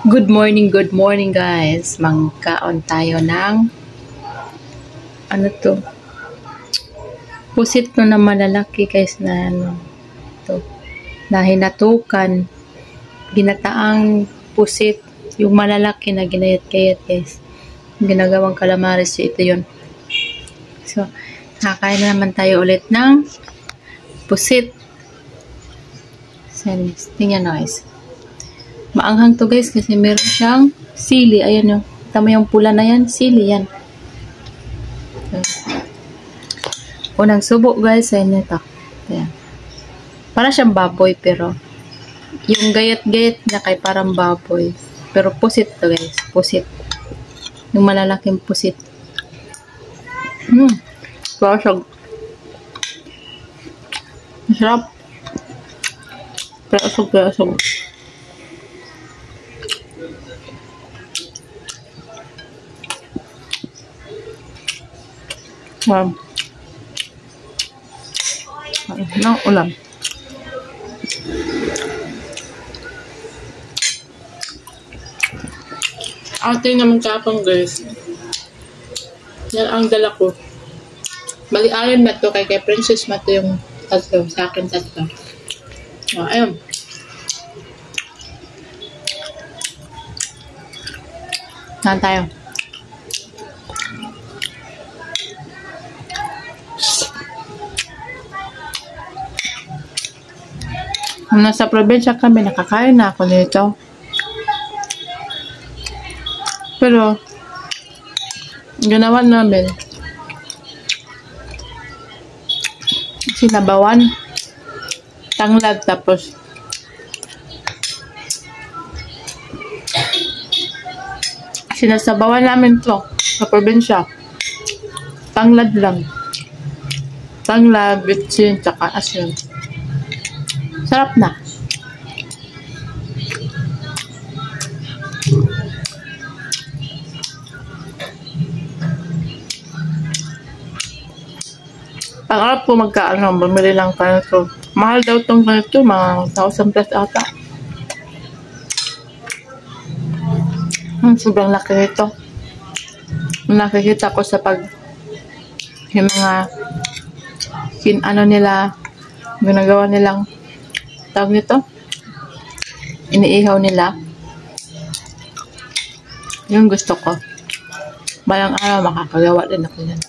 Good morning guys. Magkaon tayo ng ano to? Pusit to na malalaki guys na to. Na hinatukan. Ginataang pusit, yung malalaki na ginayat-gayat guys. Ginagawang calamares, ito 'yon. So, kakain na naman tayo ulit ng pusit. Tingnan guys. Maanghang to guys kasi meron siyang sili. Ayan yung, tama yung pula na yan. Sili yan. Unang subo guys. Ayan ito. Ayan. Para siyang baboy pero yung gayat-gayat niya kay parang baboy. Pero pusit to guys. Pusit. Yung malalaking pusit. Para siyang masarap. Pero wow. Ano ulam? Ate naman kapang guys. Yan ang dala ko. Bali ayon na to kay Princess Mato yung tatlo. Sa akin tatlo. Oh, ayun. Saan tayo? Nung nasa probinsya kami, nakakain na ako nito. Pero, ginawa namin, sinabawan, tanglad, tapos sinasabawan namin to sa probinsya. Tanglad lang. Tanglad, bitsin, tsaka asin. Sarap na. Ang arap po magkaano, bumili lang tayo ito. Mahal daw itong ganito, mga 1,000 plus ata. Sobrang laki nito. Nakikita ko sa yung mga nila, ginagawa nilang tawag nito, iniihaw nila. Yung gusto ko. Balang araw makakagawa din ako yan.